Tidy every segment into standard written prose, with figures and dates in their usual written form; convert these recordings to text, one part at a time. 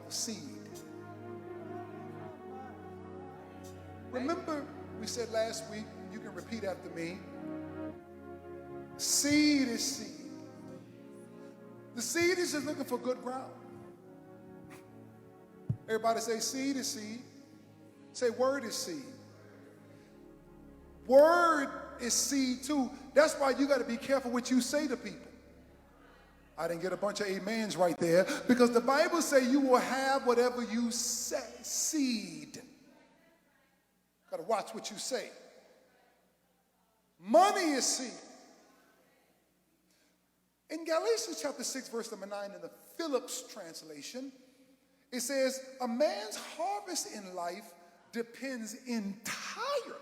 seed. Remember, we said last week, you can repeat after me, seed is seed. The seed is just looking for good ground. Everybody say seed is seed. Say word is seed. Word is seed too. That's why you got to be careful what you say to people. I didn't get a bunch of amens right there, because the Bible says you will have whatever you say. Seed. Got to watch what you say. Money is seed. In Galatians chapter 6, verse number 9, in the Phillips translation, it says, a man's harvest in life depends entirely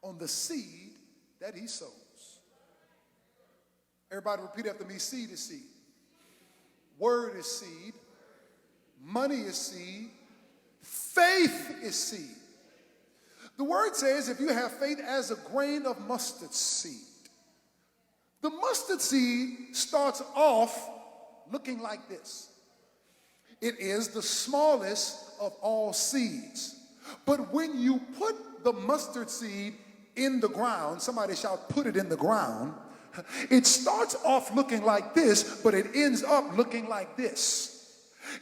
on the seed that he sows. Everybody repeat after me, seed is seed. Word is seed. Money is seed. Faith is seed. The word says if you have faith as a grain of mustard seed. The mustard seed starts off looking like this. It is the smallest of all seeds. But when you put the mustard seed in the ground, somebody shout, put it in the ground, it starts off looking like this, but it ends up looking like this.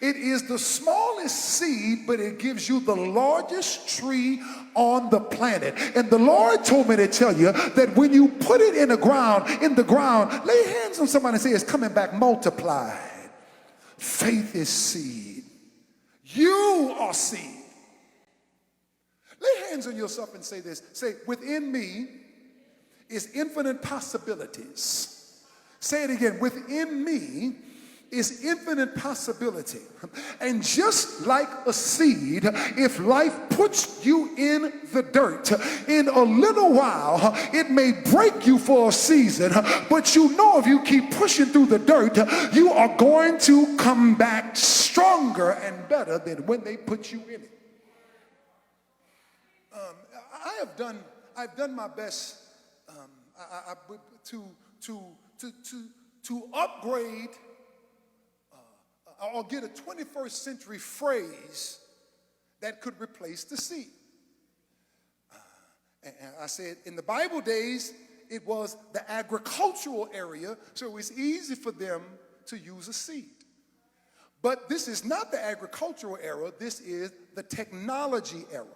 It is the smallest seed, but it gives you the largest tree on the planet. And the Lord told me to tell you that when you put it in the ground, lay hands on somebody and say, it's coming back multiplied. Faith is seed. You are seed. Lay hands on yourself and say this. Say, within me is infinite possibilities. Say it again. Within me is infinite possibility. And just like a seed, if life puts you in the dirt, in a little while, it may break you for a season, but you know if you keep pushing through the dirt, you are going to come back stronger and better than when they put you in it. I've done my best to upgrade or get a 21st century phrase that could replace the seed. And I said, in the Bible days, it was the agricultural area, so it was easy for them to use a seed. But this is not the agricultural era, this is the technology era.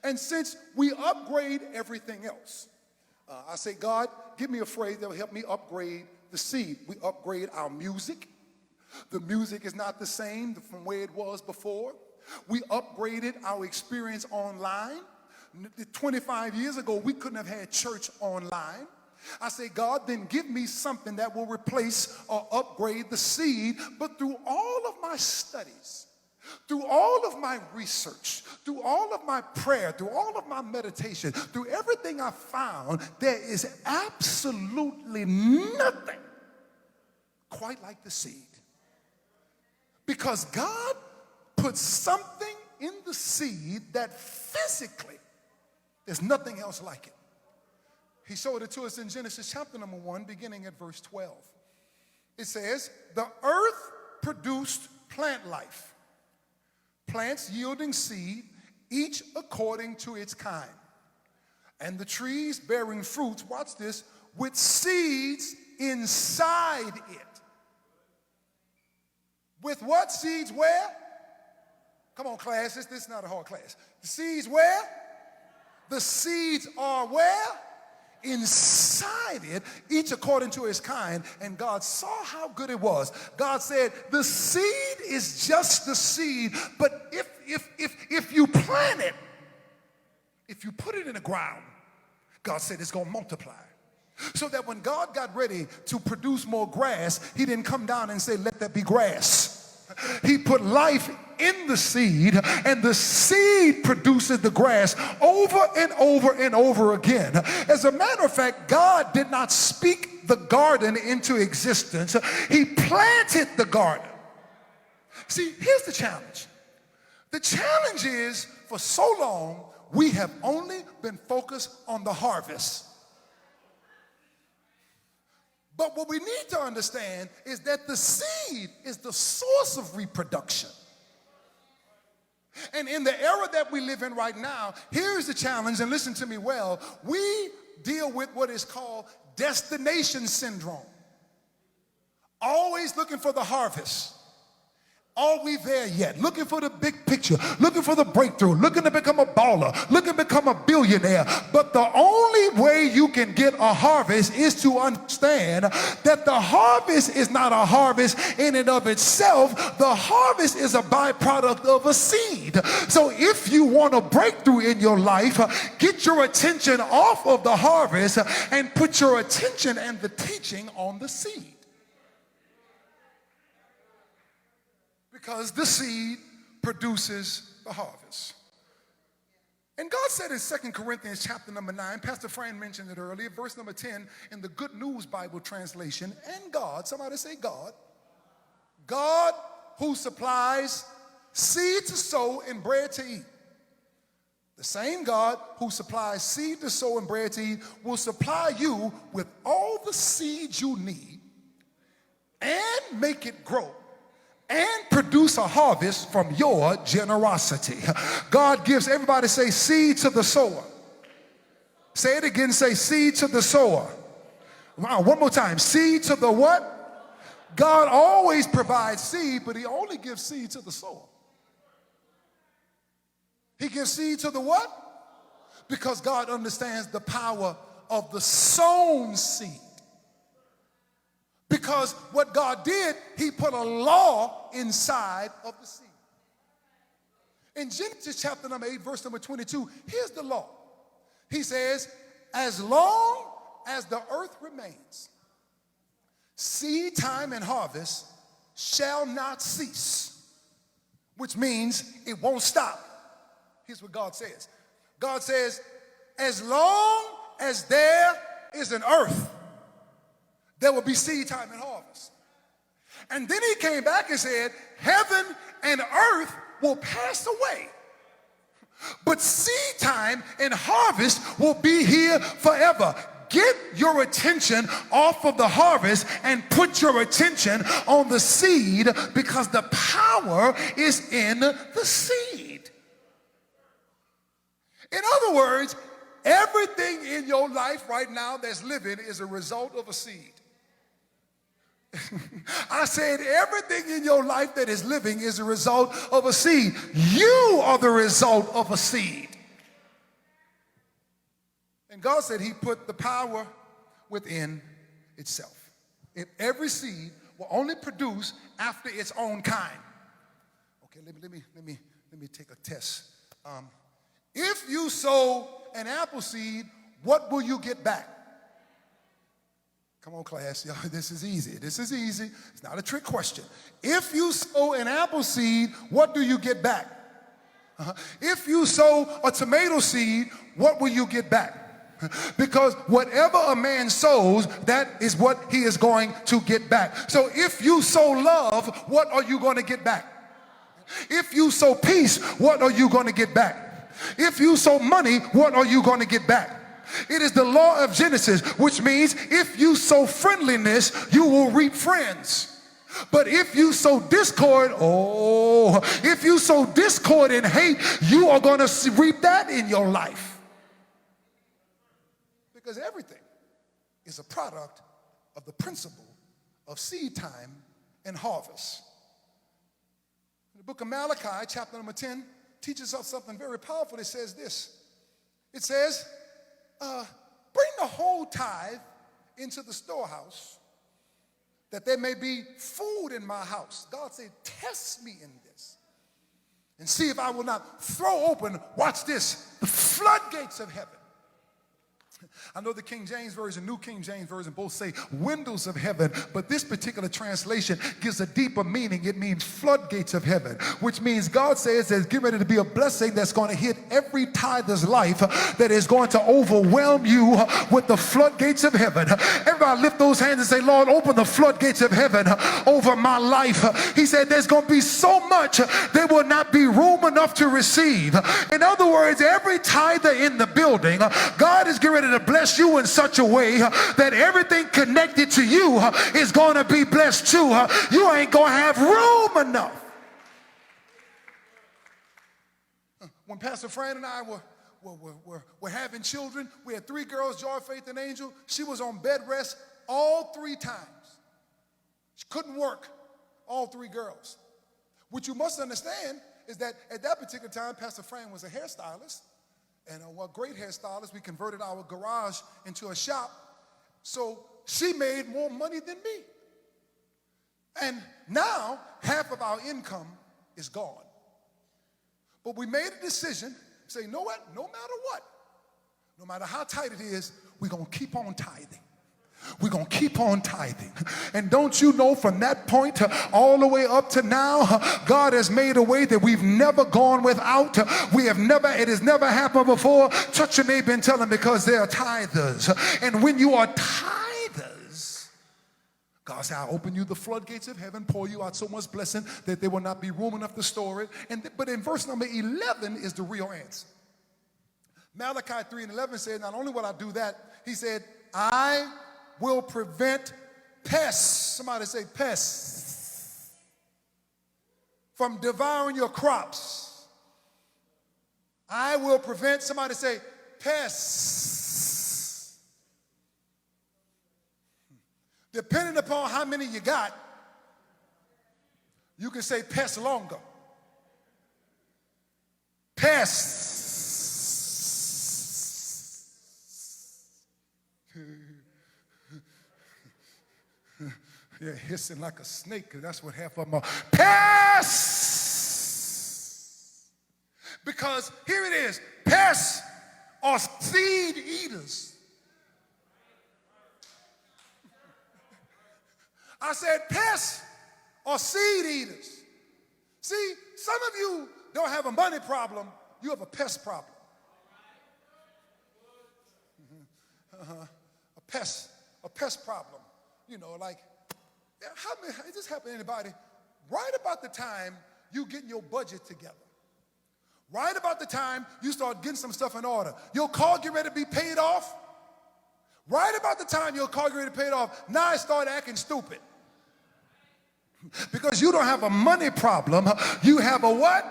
And since we upgrade everything else, I say, God, give me a phrase that will help me upgrade the seed. We upgrade our music. The music is not the same from where it was before. We upgraded our experience online. 25 years ago, we couldn't have had church online. I say, God, then give me something that will replace or upgrade the seed. But through all of my studies, through all of my research, through all of my prayer, through all of my meditation, through everything I found, there is absolutely nothing quite like the seed. Because God put something in the seed that physically, there's nothing else like it. He showed it to us in Genesis chapter number 1, beginning at verse 12. It says, the earth produced plant life, plants yielding seed, each according to its kind. And the trees bearing fruits, watch this, with seeds inside it. With what seeds where? Come on, class, this is not a hard class. The seeds where? The seeds are where? Inside it, each according to his kind. And God saw how good it was. God said, the seed is just the seed, but if you plant it, if you put it in the ground, God said it's going to multiply. So that when God got ready to produce more grass, he didn't come down and say, let that be grass. He put life in the seed, and the seed produces the grass over and over and over again. As a matter of fact, God did not speak the garden into existence. He planted the garden. See, here's the challenge. The challenge is, for so long, we have only been focused on the harvest. But what we need to understand is that the seed is the source of reproduction. And in the era that we live in right now, here's the challenge, and listen to me well. We deal with what is called destination syndrome. Always looking for the harvest. Are we there yet? Looking for the big picture, looking for the breakthrough, looking to become a baller, looking to become a billionaire. But the only way you can get a harvest is to understand that the harvest is not a harvest in and of itself. The harvest is a byproduct of a seed. So if you want a breakthrough in your life, get your attention off of the harvest and put your attention and the teaching on the seed. Because the seed produces the harvest. And God said in 2 Corinthians chapter number 9, Pastor Fran mentioned it earlier, verse number 10 in the Good News Bible translation, and God, somebody say God, God who supplies seed to sow and bread to eat. The same God who supplies seed to sow and bread to eat will supply you with all the seeds you need and make it grow and produce a harvest from your generosity. God gives, everybody say seed to the sower. Say it again, say seed to the sower. Wow, one more time, seed to the what? God always provides seed, but he only gives seed to the sower. He gives seed to the what? Because God understands the power of the sown seed. Because what God did, he put a law inside of the seed. In Genesis chapter number 8, verse number 22, here's the law. He says, as long as the earth remains, seed time and harvest shall not cease, which means it won't stop. Here's what God says. God says, as long as there is an earth, there will be seed time and harvest. And then he came back and said, heaven and earth will pass away, but seed time and harvest will be here forever. Get your attention off of the harvest and put your attention on the seed, because the power is in the seed. In other words, everything in your life right now that's living is a result of a seed. I said everything in your life that is living is a result of a seed. You are the result of a seed. And God said he put the power within itself. If every seed will only produce after its own kind. Okay, let me take a test. If you sow an apple seed, what will you get back? Come on, class. Y'all, this is easy. This is easy. It's not a trick question. If you sow an apple seed, what do you get back? If you sow a tomato seed, what will you get back? Because whatever a man sows, that is what he is going to get back. So if you sow love, what are you going to get back? If you sow peace, what are you going to get back? If you sow money, what are you going to get back? It is the law of Genesis, which means if you sow friendliness, you will reap friends. But if you sow discord, if you sow discord and hate, you are going to reap that in your life. Because everything is a product of the principle of seed time and harvest. The book of Malachi, chapter number 10, teaches us something very powerful. It says this. It says, bring the whole tithe into the storehouse, that there may be food in my house. God said, test me in this and see if I will not throw open, watch this, the floodgates of heaven. I know the King James Version, New King James Version both say windows of heaven, but this particular translation gives a deeper meaning. It means floodgates of heaven, which means God says there's getting ready to be a blessing that's going to hit every tither's life, that is going to overwhelm you with the floodgates of heaven. Everybody lift those hands and say, Lord, open the floodgates of heaven over my life. He said there's going to be so much there will not be room enough to receive. In other words, every tither in the building, God is getting ready ready to bless you in such a way that everything connected to you is going to be blessed too. You ain't going to have room enough. When Pastor Fran and I were having children, we had 3 girls, Joy, Faith, and Angel. She was on bed rest all 3 times. She couldn't work, all 3 girls. What you must understand is that at that particular time, Pastor Fran was a hairstylist, and a great hairstylist. We converted our garage into a shop, so she made more money than me. And now, half of our income is gone. But we made a decision, say, you know what, no matter how tight it is, we're going to keep on tithing. We're going to keep on tithing. And don't you know, from that point all the way up to now, God has made a way that we've never gone without. It has never happened before. Touch your neighbor and tell them, because they are tithers. And when you are tithers, God said, I'll open you the floodgates of heaven, pour you out so much blessing that there will not be room enough to store it. But in verse number 11 is the real answer. Malachi 3:11 said, not only will I do that, he said, I will prevent pests. Somebody say pests. From devouring your crops. I will prevent, somebody say pests. Depending upon how many you got, you can say pests longer. Pests. They're hissing like a snake, because that's what half of them are. Pests! Because here it is. Pests are seed eaters. I said pests are seed eaters. See, some of you don't have a money problem. You have a pest problem. A pest problem. You know, like, has this happened to anybody? Right about the time you getting your budget together, right about the time you start getting some stuff in order, your car get ready to be paid off, right about the time your car get ready to be paid off, now it start acting stupid. Because you don't have a money problem, you have a what?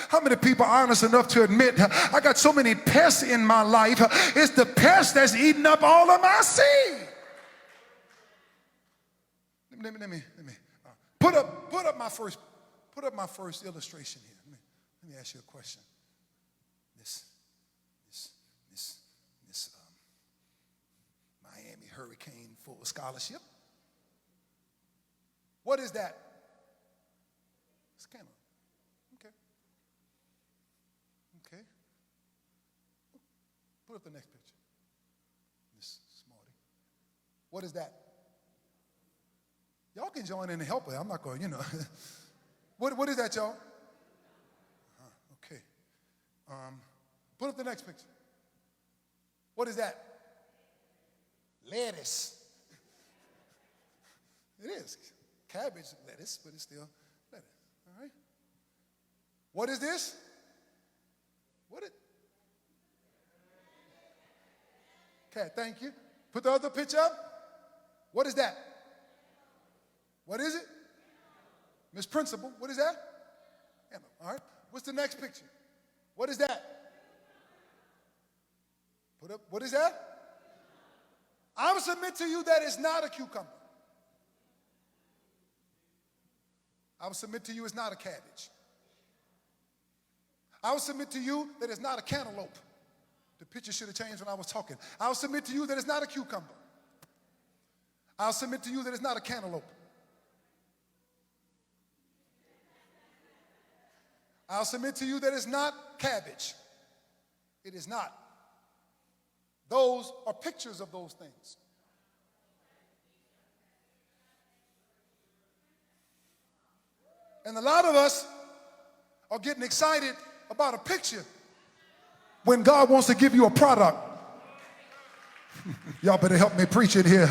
How many people are honest enough to admit, I got so many pests in my life, it's the pest that's eating up all of my seed. Let me put up my first illustration here. Let me ask you a question. This Miami Hurricane full scholarship. What is that? It's Canada. Okay. Put up the next picture. Miss Smarty. What is that? Y'all can join in and help her. I'm not going, What is that, y'all? Okay. Put up the next picture. What is that? Lettuce. It is. Cabbage, lettuce, but it's still lettuce. All right. What is this? Okay, thank you. Put the other picture up. What is that? What is it? Miss Principal, what is that? All right. What's the next picture? What is that? Put up. What is that? I will submit to you that it's not a cucumber. I will submit to you it's not a cabbage. I will submit to you that it's not a cantaloupe. The picture should have changed when I was talking. I will submit to you that it's not a cucumber. I'll submit to you that it's not a cantaloupe. I'll submit to you that it's not cabbage. It is not. Those are pictures of those things. And a lot of us are getting excited about a picture when God wants to give you a product. Y'all better help me preach it here.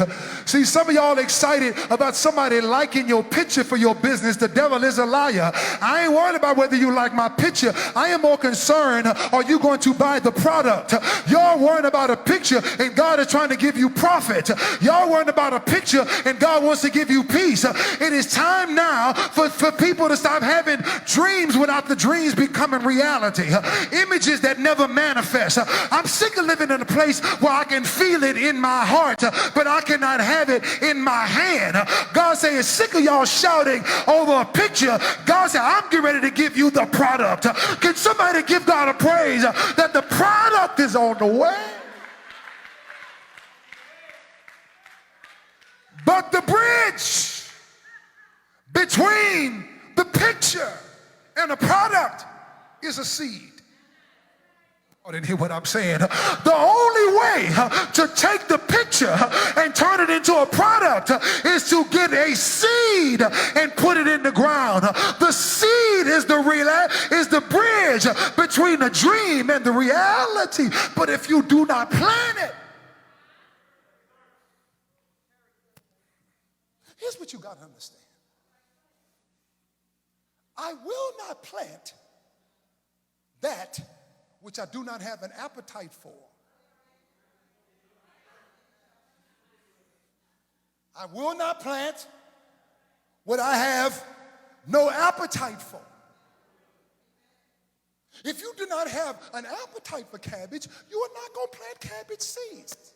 See, some of y'all excited about somebody liking your picture for your business. The devil is a liar. I ain't worried about whether you like my picture. I am more concerned, are you going to buy the product? Y'all worrying about a picture and God is trying to give you profit. Y'all worrying about a picture and God wants to give you peace. It is time now for people to stop having dreams without the dreams becoming reality. Images that never manifest. I'm sick of living in a place where I can feel it in my heart, but I cannot have it in my hand. God says, sick of y'all shouting over a picture. God said, I'm getting ready to give you the product. Can somebody give God a praise that the product is on the way? But the bridge between the picture and the product is a seed. I didn't hear what I'm saying. The only way to take the picture and turn it into a product is to get a seed and put it in the ground. The seed is the bridge between the dream and the reality. But if you do not plant it, here's what you got to understand. I will not plant that which I do not have an appetite for. I will not plant what I have no appetite for. If you do not have an appetite for cabbage, you are not going to plant cabbage seeds.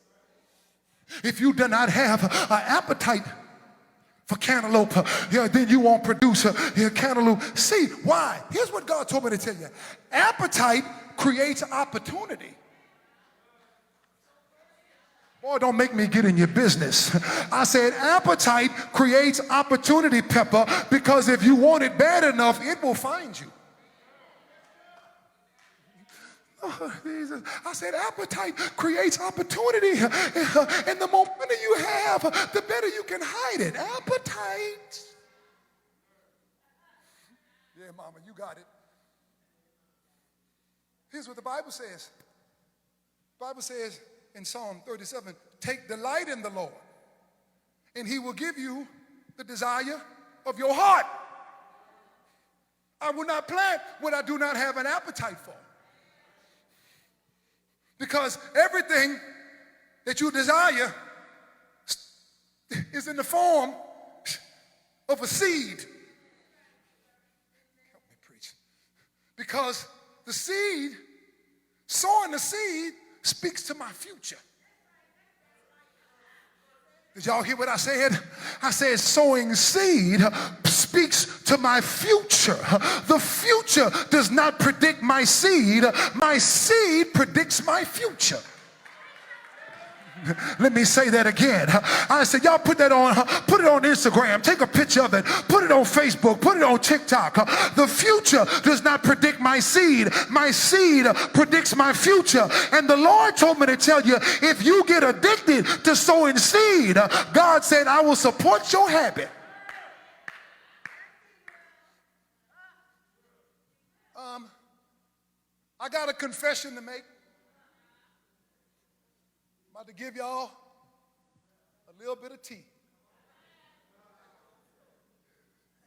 If you do not have an appetite for cantaloupe, then you won't produce a cantaloupe seed. Why? Here's what God told me to tell you. Appetite creates opportunity. Boy, don't make me get in your business. I said appetite creates opportunity, Pepper, because if you want it bad enough, it will find you. Oh, Jesus. I said appetite creates opportunity, and the more money you have, the better you can hide it. Appetite. Yeah, mama, you got it. Here's what the Bible says. The Bible says in Psalm 37, take delight in the Lord, and he will give you the desire of your heart. I will not plant what I do not have an appetite for. Because everything that you desire is in the form of a seed. Help me preach. Because the seed, sowing the seed, speaks to my future. Did y'all hear what I said? I said sowing seed speaks to my future. The future does not predict my seed. My seed predicts my future. Let me say that again. I said, y'all put it on Instagram, take a picture of it, put it on Facebook, put it on TikTok. The future does not predict my seed. My seed predicts my future. And the Lord told me to tell you, if you get addicted to sowing seed, God said, I will support your habit. I got a confession to make. I'm about to give y'all a little bit of tea.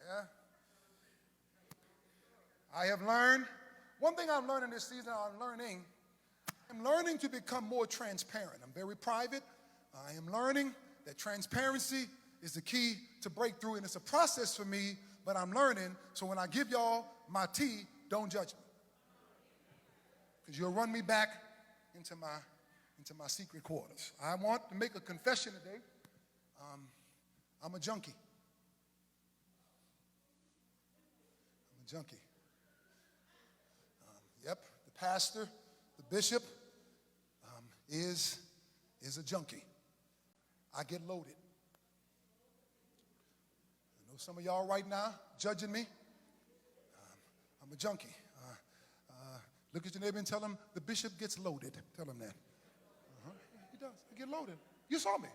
Yeah. I have learned, one thing I'm learning this season, I'm learning to become more transparent. I'm very private. I am learning that transparency is the key to breakthrough, and it's a process for me, but I'm learning, so when I give y'all my tea, don't judge me. Because you'll run me back into my secret quarters. I want to make a confession today. I'm a junkie. I'm a junkie. Yep, the pastor, the bishop is a junkie. I get loaded. I know some of y'all right now judging me. I'm a junkie. Look at your neighbor and tell him the bishop gets loaded. Tell him that. He does. I get loaded. You saw me.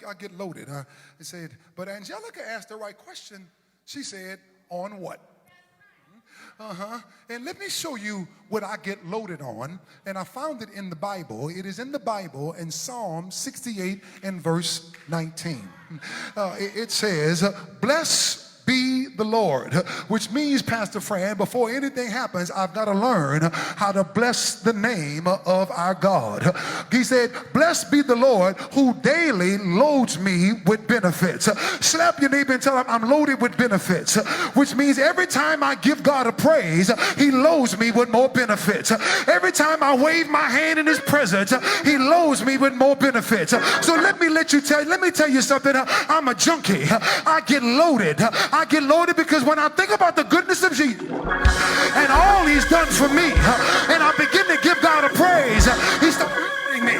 I get loaded. I said, but Angelica asked the right question. She said, on what? And let me show you what I get loaded on. And I found it in the Bible. It is in the Bible in Psalm 68 and verse 19. It says, bless be the Lord, which means, Pastor Fran, before anything happens, I've got to learn how to bless the name of our God. He said, blessed be the Lord who daily loads me with benefits. Slap your neighbor and tell him I'm loaded with benefits, which means every time I give God a praise, he loads me with more benefits. Every time I wave my hand in his presence, he loads me with more benefits. So let me tell you something. I'm a junkie. I get loaded. I get loaded because when I think about the goodness of Jesus and all he's done for me, and I begin to give God a praise, he starts loading me.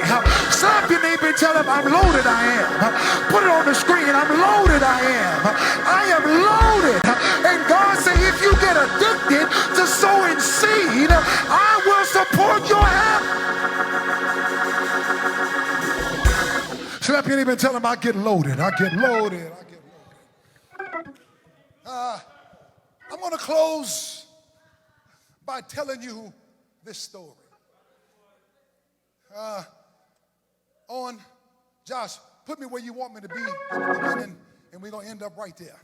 Slap your neighbor and tell him I'm loaded I am. Put it on the screen, I'm loaded I am. I am loaded. And God said, if you get addicted to sowing seed, I will support your effort. Slap your neighbor and tell him I get loaded. I get loaded. I'm going to close by telling you this story. Josh, put me where you want me to be in the beginning, and we're going to end up right there.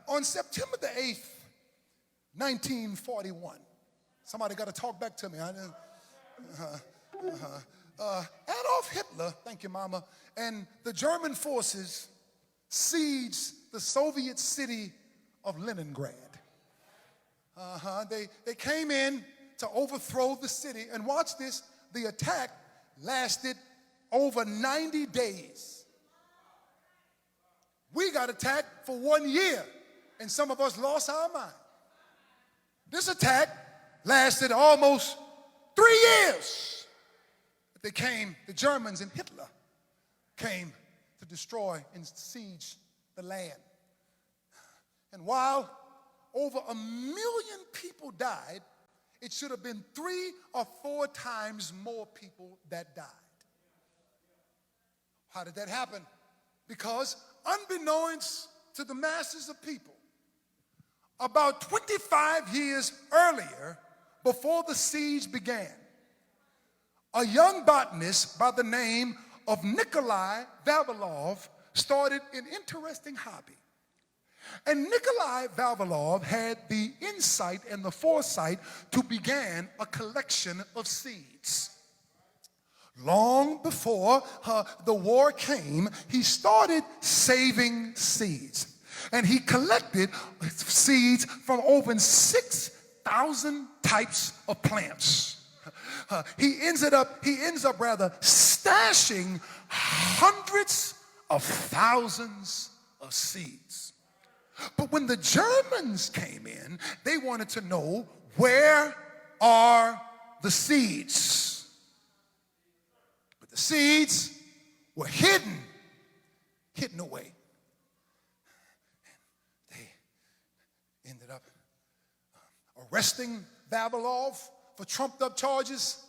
On September the 8th, 1941, somebody got to talk back to me. Adolf Hitler, thank you, Mama, and the German forces sieged the Soviet city of Leningrad. They came in to overthrow the city, and watch this, the attack lasted over 90 days. We got attacked for 1 year, and some of us lost our mind. This attack lasted almost 3 years. The Germans and Hitler came to destroy and siege the land. And while over 1 million people died, it should have been 3 or 4 times more people that died. How did that happen? Because unbeknownst to the masses of people, about 25 years earlier, before the siege began, a young botanist by the name of Nikolai Vavilov started an interesting hobby. And Nikolai Vavilov had the insight and the foresight to begin a collection of seeds. Long before the war came, he started saving seeds. And he collected seeds from over 6,000 types of plants. He ends up stashing hundreds of thousands of seeds. But when the Germans came in, they wanted to know, where are the seeds? But the seeds were hidden away. They ended up arresting Vavilov for trumped up charges,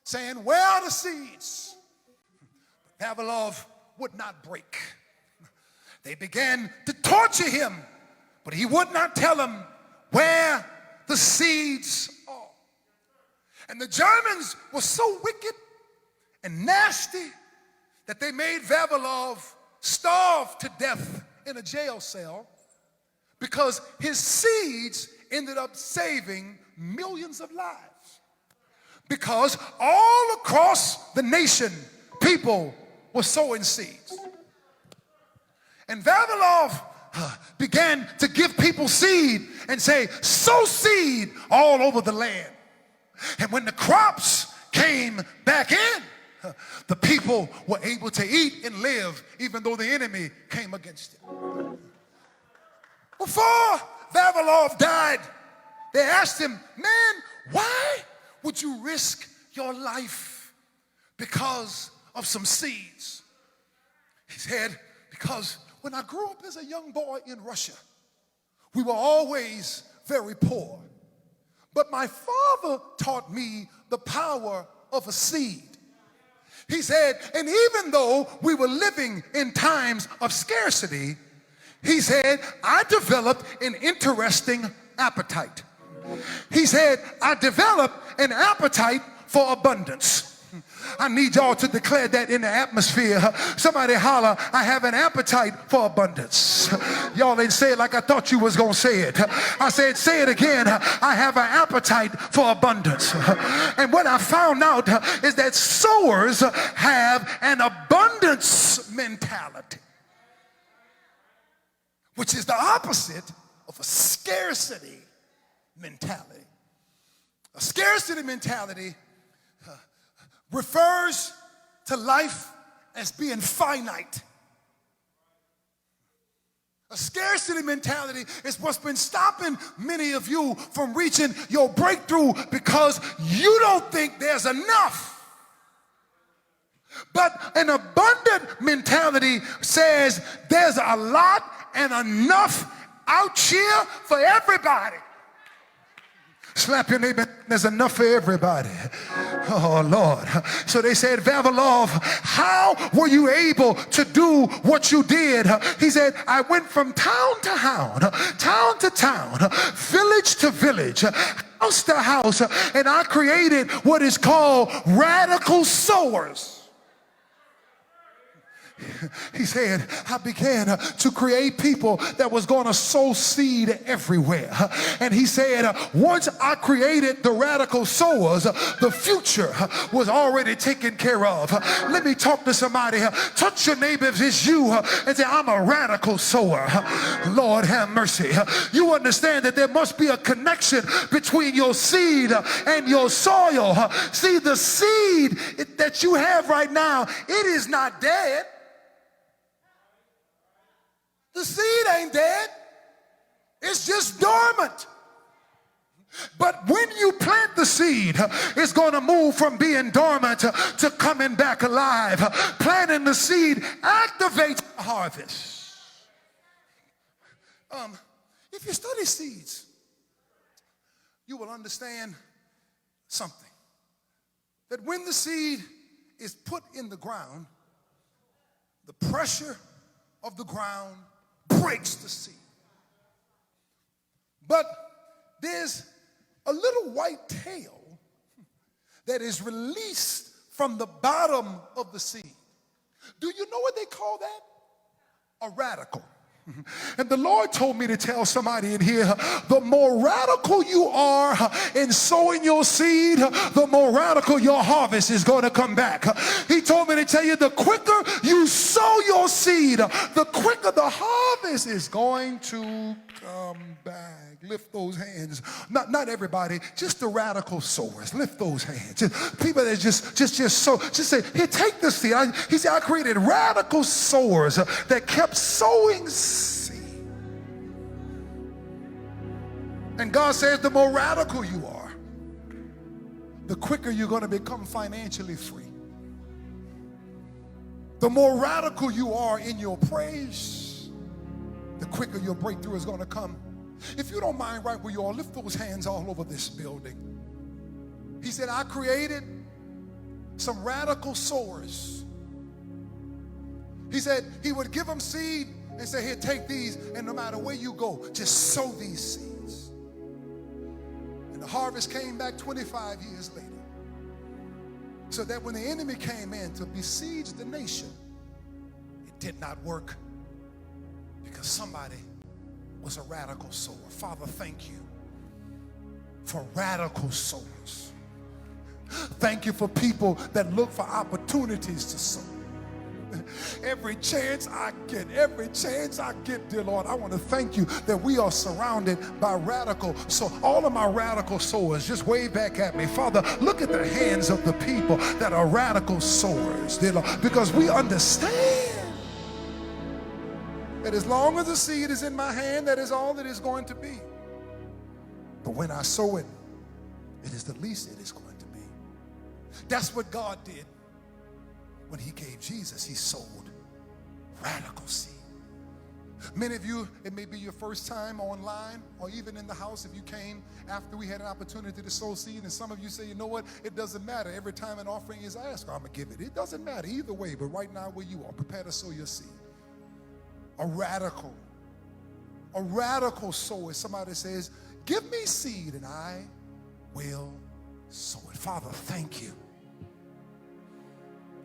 saying, where are the seeds? But Vavilov would not break. They began to torture him, but he would not tell them where the seeds are. And the Germans were so wicked and nasty that they made Vavilov starve to death in a jail cell, because his seeds ended up saving millions of lives. Because all across the nation, people were sowing seeds. And Vavilov began to give people seed and say, sow seed all over the land. And when the crops came back in, the people were able to eat and live, even though the enemy came against them. Before Vavilov died, they asked him, man, why would you risk your life because of some seeds? He said, because when I grew up as a young boy in Russia, we were always very poor. But my father taught me the power of a seed. He said, and even though we were living in times of scarcity, He said, I developed an interesting appetite. He said, I developed an appetite for abundance. I need y'all to declare that in the atmosphere. Somebody holler, I have an appetite for abundance. Y'all didn't say it like I thought you was going to say it. I said, say it again. I have an appetite for abundance. And what I found out is that sowers have an abundance mentality, which is the opposite of a scarcity mentality. A scarcity mentality refers to life as being finite. A scarcity mentality is what's been stopping many of you from reaching your breakthrough because you don't think there's enough. But an abundant mentality says there's a lot and enough out here for everybody. Slap your neighbor, there's enough for everybody. Oh, Lord. So they said, Vavilov, how were you able to do what you did? He said, I went from town to town, village to village, house to house, and I created what is called radical sowers. He said, I began to create people that was going to sow seed everywhere. And he said, once I created the radical sowers, the future was already taken care of. Let me talk to somebody. Touch your neighbor if it's you and say, I'm a radical sower. Lord have mercy. You understand that there must be a connection between your seed and your soil. See, the seed that you have right now, it is not dead. The seed ain't dead. It's just dormant. But when you plant the seed, it's going to move from being dormant to coming back alive. Planting the seed activates the harvest. If you study seeds, you will understand something. That when the seed is put in the ground, the pressure of the ground breaks the seed. But there's a little white tail that is released from the bottom of the seed. Do you know what they call that? A radical. And the Lord told me to tell somebody in here, the more radical you are in sowing your seed, the more radical your harvest is going to come back. He told me to tell you, the quicker you sow your seed, the quicker the harvest is going to come back. Lift those hands. Not everybody, just the radical sowers. Lift those hands. Just people that just sow. Just say, here, take the seed. He said, I created radical sowers that kept sowing seed. And God says, the more radical you are, the quicker you're going to become financially free. The more radical you are in your praise, the quicker your breakthrough is going to come. If you don't mind, right where you are, lift those hands all over this building. He said, I created some radical sowers. He said he would give them seed and say, here, take these, and no matter where you go, just sow these seeds. And the harvest came back 25 years later. So that when the enemy came in to besiege the nation, it did not work because somebody was a radical sower. Father, thank you for radical sowers. Thank you for people that look for opportunities to sow. Every chance I get, dear Lord, I want to thank you that we are surrounded by radical. So all of my radical sowers, just wave back at me. Father, look at the hands of the people that are radical sowers, dear Lord, because we understand that as long as the seed is in my hand, that is all that is going to be. But when I sow it, it is the least it is going to be. That's what God did when he gave Jesus. He sowed radical seed. Many of you, it may be your first time online or even in the house if you came after we had an opportunity to sow seed, and some of you say, you know what, it doesn't matter. Every time an offering is asked, I'm going to give it. It doesn't matter either way, but right now where you are, prepare to sow your seed. A radical A radical sower is somebody that says, give me seed and I will sow it. Father, thank you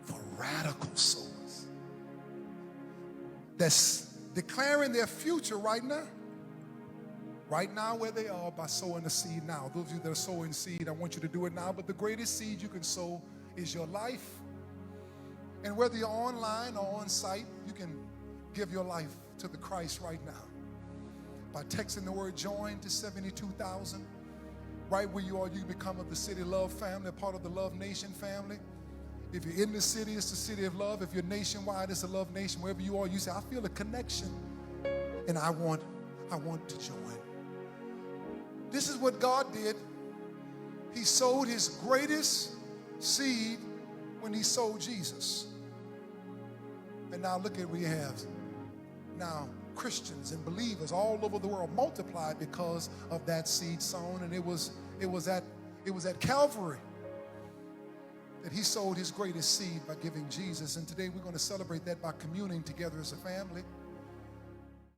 for radical sowers that's declaring their future right now. Right now where they are by sowing the seed now. Those of you that are sowing seed, I want you to do it now. But the greatest seed you can sow is your life. And whether you're online or on site, you can give your life to the Christ right now by texting the word join to 72,000. Right where you are, you become of the City Love family, a part of the Love Nation family. If you're in the city, it's the city of love. If you're nationwide, it's the Love Nation. Wherever you are, you say, I feel a connection and I want to join. This is what God did. He sowed his greatest seed when he sowed Jesus. And now look at what he has. Now Christians and believers all over the world multiplied because of that seed sown. And it was at Calvary that he sowed his greatest seed by giving Jesus. And today we're going to celebrate that by communing together as a family.